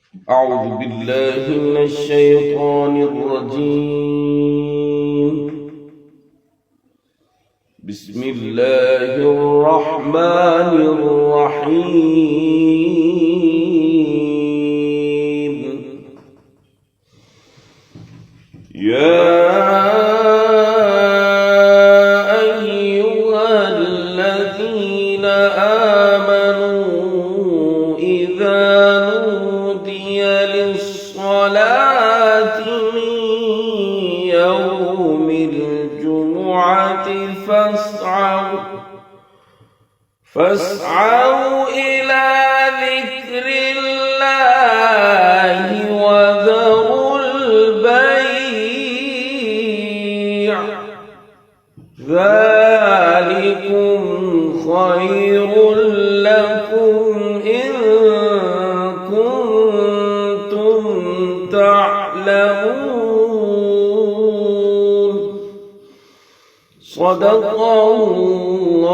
أعوذ بالله من الشيطان الرجيم. بسم الله الرحمن الرحيم. يا أيها الذين آمنوا إذا نودي للصلاة من يوم الجمعة فاسعوا إلى ذكر الله وذروا البيع ذلكم خير لكم إن كنتم تعلمون. صدق الله